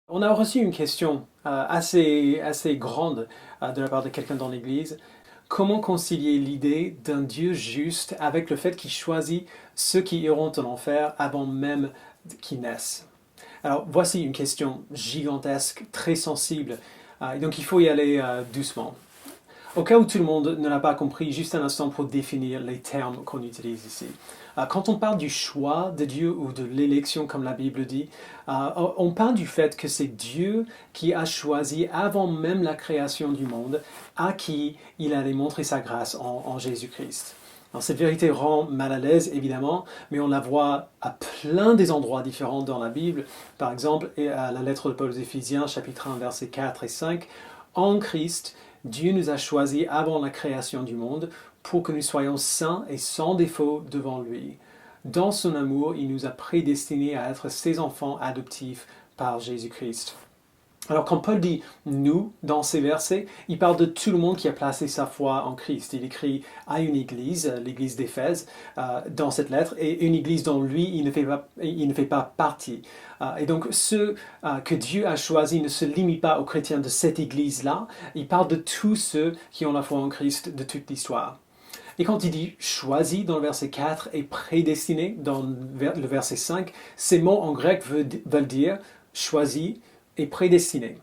On a reçu une question assez grande de la part de quelqu'un dans l'Église. Comment concilier l'idée d'un Dieu juste avec le fait qu'il choisit ceux qui iront en enfer avant même qu'ils naissent? Alors voici une question gigantesque, très sensible, et donc il faut y aller doucement. Au cas où tout le monde ne l'a pas compris, juste un instant pour définir les termes qu'on utilise ici. Quand on parle du choix de Dieu ou de l'élection, comme la Bible dit, on parle du fait que c'est Dieu qui a choisi avant même la création du monde à qui il allait montrer sa grâce en Jésus-Christ. Alors, cette vérité rend mal à l'aise, évidemment, mais on la voit à plein des endroits différents dans la Bible. Par exemple, à la lettre de Paul aux Éphésiens, chapitre 1, versets 4 et 5, en Christ, Dieu nous a choisis avant la création du monde pour que nous soyons saints et sans défaut devant lui. Dans son amour, il nous a prédestinés à être ses enfants adoptifs par Jésus-Christ. Alors quand Paul dit nous dans ces versets, il parle de tout le monde qui a placé sa foi en Christ. Il écrit à une église, l'église d'Éphèse, dans cette lettre, et une église dont lui, il ne fait pas partie. Et donc ceux que Dieu a choisis ne se limitent pas aux chrétiens de cette église-là, il parle de tous ceux qui ont la foi en Christ de toute l'histoire. Et quand il dit choisi dans le verset 4 et prédestiné dans le verset 5, ces mots en grec veulent dire choisi et prédestiné.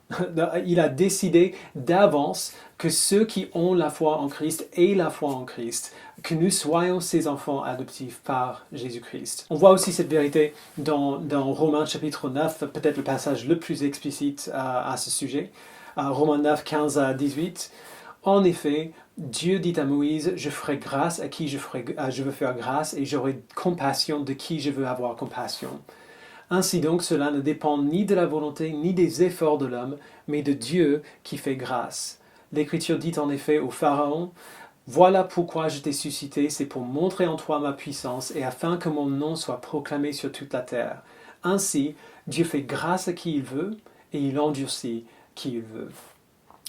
Il a décidé d'avance que ceux qui ont la foi en Christ aient la foi en Christ, que nous soyons ses enfants adoptifs par Jésus-Christ. On voit aussi cette vérité dans Romains chapitre 9, peut-être le passage le plus explicite à ce sujet. Romains 9, 15 à 18. En effet, Dieu dit à Moïse, je ferai grâce à qui je veux faire grâce et j'aurai compassion de qui je veux avoir compassion. Ainsi donc, cela ne dépend ni de la volonté ni des efforts de l'homme, mais de Dieu qui fait grâce. L'Écriture dit en effet au Pharaon, voilà pourquoi je t'ai suscité, c'est pour montrer en toi ma puissance et afin que mon nom soit proclamé sur toute la terre. Ainsi, Dieu fait grâce à qui il veut et il endurcit qui il veut.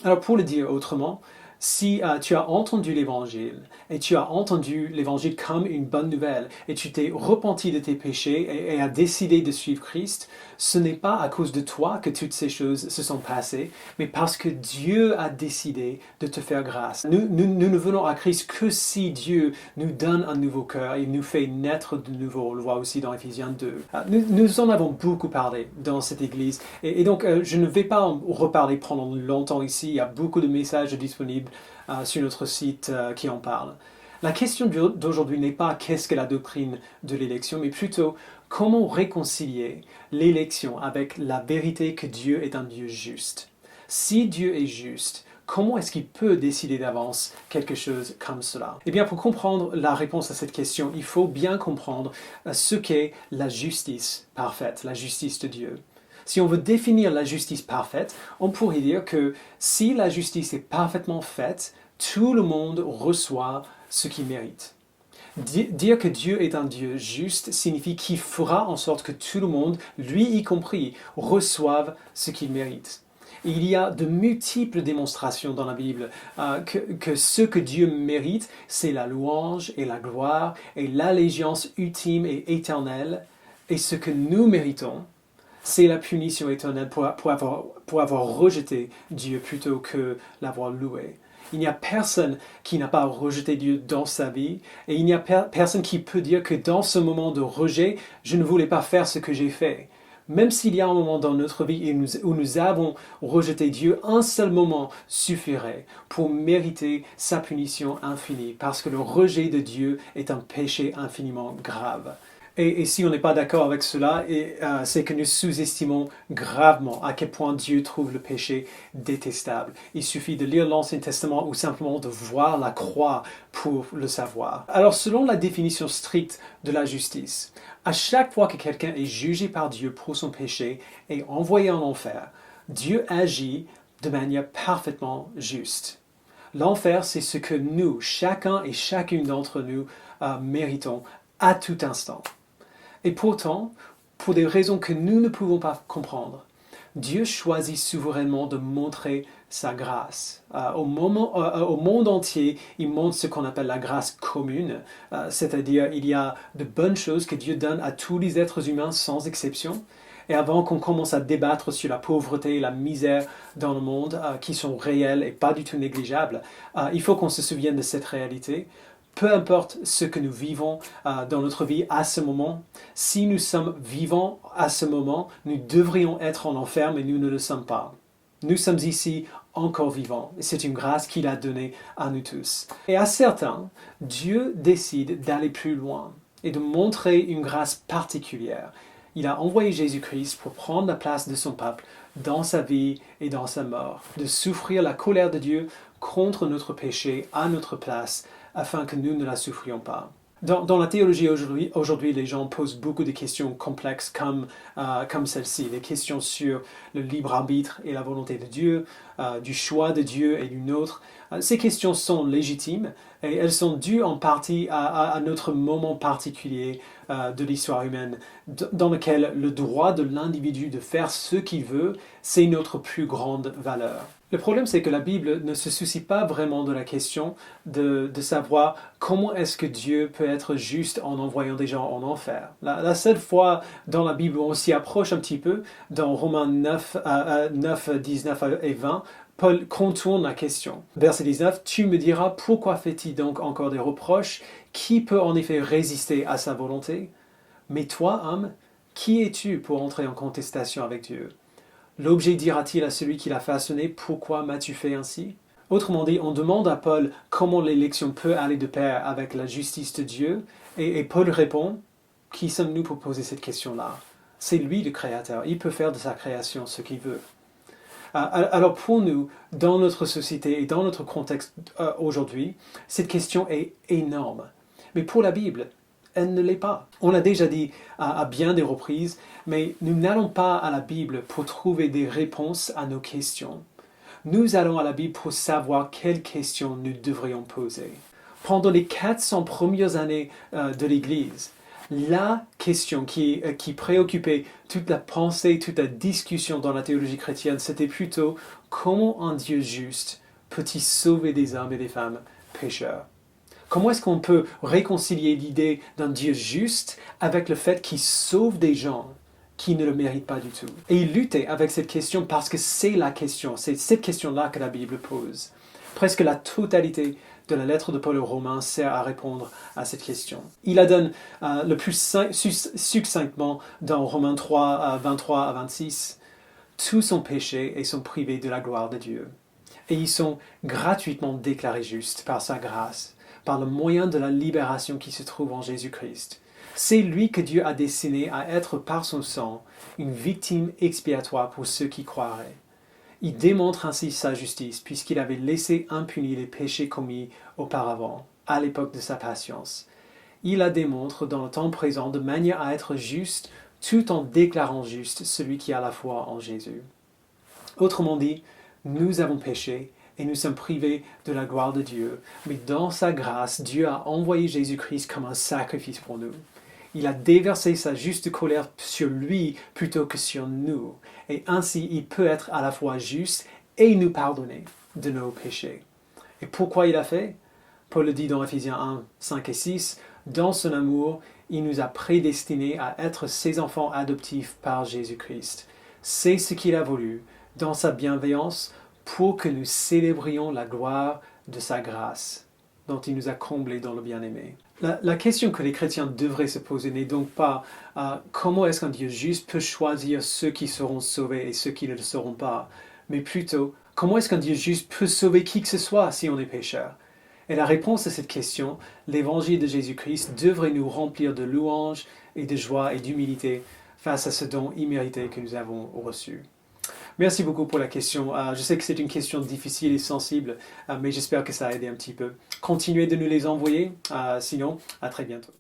Alors pour le dire autrement, si tu as entendu l'Évangile, et tu as entendu l'Évangile comme une bonne nouvelle, et tu t'es repenti de tes péchés et as décidé de suivre Christ, ce n'est pas à cause de toi que toutes ces choses se sont passées, mais parce que Dieu a décidé de te faire grâce. Nous ne venons à Christ que si Dieu nous donne un nouveau cœur et nous fait naître de nouveau. On le voit aussi dans Éphésiens 2. Nous en avons beaucoup parlé dans cette église, et donc je ne vais pas en reparler pendant longtemps ici. Il y a beaucoup de messages disponibles sur notre site qui en parlent. La question d'aujourd'hui n'est pas qu'est-ce que la doctrine de l'élection, mais plutôt comment réconcilier l'élection avec la vérité que Dieu est un Dieu juste. Si Dieu est juste, comment est-ce qu'il peut décider d'avance quelque chose comme cela? Eh bien, pour comprendre la réponse à cette question, il faut bien comprendre ce qu'est la justice parfaite, la justice de Dieu. Si on veut définir la justice parfaite, on pourrait dire que si la justice est parfaitement faite, tout le monde reçoit ce qu'il mérite. Dire que Dieu est un Dieu juste signifie qu'il fera en sorte que tout le monde, lui y compris, reçoive ce qu'il mérite. Il y a de multiples démonstrations dans la Bible que ce que Dieu mérite, c'est la louange et la gloire et l'allégeance ultime et éternelle. Et ce que nous méritons, c'est la punition éternelle pour avoir rejeté Dieu plutôt que l'avoir loué. Il n'y a personne qui n'a pas rejeté Dieu dans sa vie, et il n'y a personne qui peut dire que dans ce moment de rejet, je ne voulais pas faire ce que j'ai fait. Même s'il y a un moment dans notre vie où nous avons rejeté Dieu, un seul moment suffirait pour mériter sa punition infinie, parce que le rejet de Dieu est un péché infiniment grave. Et si on n'est pas d'accord avec cela, c'est que nous sous-estimons gravement à quel point Dieu trouve le péché détestable. Il suffit de lire l'Ancien Testament ou simplement de voir la croix pour le savoir. Alors, selon la définition stricte de la justice, à chaque fois que quelqu'un est jugé par Dieu pour son péché et envoyé en enfer, Dieu agit de manière parfaitement juste. L'enfer, c'est ce que nous, chacun et chacune d'entre nous, méritons à tout instant. Et pourtant, pour des raisons que nous ne pouvons pas comprendre, Dieu choisit souverainement de montrer sa grâce. Au monde entier, il montre ce qu'on appelle la grâce commune, c'est-à-dire il y a de bonnes choses que Dieu donne à tous les êtres humains sans exception, Et avant qu'on commence à débattre sur la pauvreté et la misère dans le monde, qui sont réelles et pas du tout négligeables, il faut qu'on se souvienne de cette réalité. Peu importe ce que nous vivons dans notre vie à ce moment, si nous sommes vivants à ce moment, nous devrions être en enfer, mais nous ne le sommes pas. Nous sommes ici encore vivants, et c'est une grâce qu'il a donnée à nous tous. Et à certains, Dieu décide d'aller plus loin et de montrer une grâce particulière. Il a envoyé Jésus-Christ pour prendre la place de son peuple dans sa vie et dans sa mort, de souffrir la colère de Dieu contre notre péché à notre place, afin que nous ne la souffrions pas. Dans la théologie aujourd'hui, les gens posent beaucoup de questions complexes comme celle-ci, des questions sur le libre arbitre et la volonté de Dieu, du choix de Dieu et du nôtre. Ces questions sont légitimes et elles sont dues en partie à notre moment particulier de l'histoire humaine, dans lequel le droit de l'individu de faire ce qu'il veut, c'est notre plus grande valeur. Le problème, c'est que la Bible ne se soucie pas vraiment de la question de savoir comment est-ce que Dieu peut être juste en envoyant des gens en enfer. La seule fois dans la Bible où on s'y approche un petit peu, dans Romains 9, 19 et 20, Paul contourne la question. Verset 19, « Tu me diras, pourquoi fait-il donc encore des reproches? Qui peut en effet résister à sa volonté? Mais toi, homme, qui es-tu pour entrer en contestation avec Dieu? L'objet dira-t-il à celui qui l'a façonné, pourquoi m'as-tu fait ainsi? » Autrement dit, on demande à Paul comment l'élection peut aller de pair avec la justice de Dieu, et Paul répond, qui sommes-nous pour poser cette question-là? C'est lui le créateur, il peut faire de sa création ce qu'il veut. Alors pour nous, dans notre société et dans notre contexte aujourd'hui, cette question est énorme. Mais pour la Bible, elle ne l'est pas. On l'a déjà dit à bien des reprises, mais nous n'allons pas à la Bible pour trouver des réponses à nos questions. Nous allons à la Bible pour savoir quelles questions nous devrions poser. Pendant les 400 premières années de l'Église, la question qui préoccupait toute la pensée, toute la discussion dans la théologie chrétienne, c'était plutôt comment un Dieu juste peut-il sauver des hommes et des femmes pécheurs? Comment est-ce qu'on peut réconcilier l'idée d'un Dieu juste avec le fait qu'il sauve des gens qui ne le méritent pas du tout? Et il luttait avec cette question parce que c'est la question, c'est cette question-là que la Bible pose. Presque la totalité de la lettre de Paul aux Romains sert à répondre à cette question. Il la donne le plus succinctement dans Romains 3, 23 à 26. Tous ont péché et sont privés de la gloire de Dieu. Et ils sont gratuitement déclarés justes par sa grâce, par le moyen de la libération qui se trouve en Jésus-Christ. C'est lui que Dieu a destiné à être par son sang une victime expiatoire pour ceux qui croiraient. Il démontre ainsi sa justice puisqu'il avait laissé impunis les péchés commis auparavant, à l'époque de sa patience. Il la démontre dans le temps présent de manière à être juste tout en déclarant juste celui qui a la foi en Jésus. Autrement dit, nous avons péché et nous sommes privés de la gloire de Dieu. Mais dans sa grâce, Dieu a envoyé Jésus-Christ comme un sacrifice pour nous. Il a déversé sa juste colère sur lui plutôt que sur nous. Et ainsi, il peut être à la fois juste et nous pardonner de nos péchés. Et pourquoi il a fait? Paul le dit dans Ephésiens 1, 5 et 6, « Dans son amour, il nous a prédestinés à être ses enfants adoptifs par Jésus-Christ. C'est ce qu'il a voulu, dans sa bienveillance, pour que nous célébrions la gloire de sa grâce, dont il nous a comblés dans le bien-aimé. » La question que les chrétiens devraient se poser n'est donc pas comment est-ce qu'un Dieu juste peut choisir ceux qui seront sauvés et ceux qui ne le seront pas, mais plutôt comment est-ce qu'un Dieu juste peut sauver qui que ce soit si on est pécheur? Et la réponse à cette question, l'évangile de Jésus-Christ devrait nous remplir de louanges et de joie et d'humilité face à ce don immérité que nous avons reçu. Merci beaucoup pour la question. Je sais que c'est une question difficile et sensible, mais j'espère que ça a aidé un petit peu. Continuez de nous les envoyer, sinon, à très bientôt.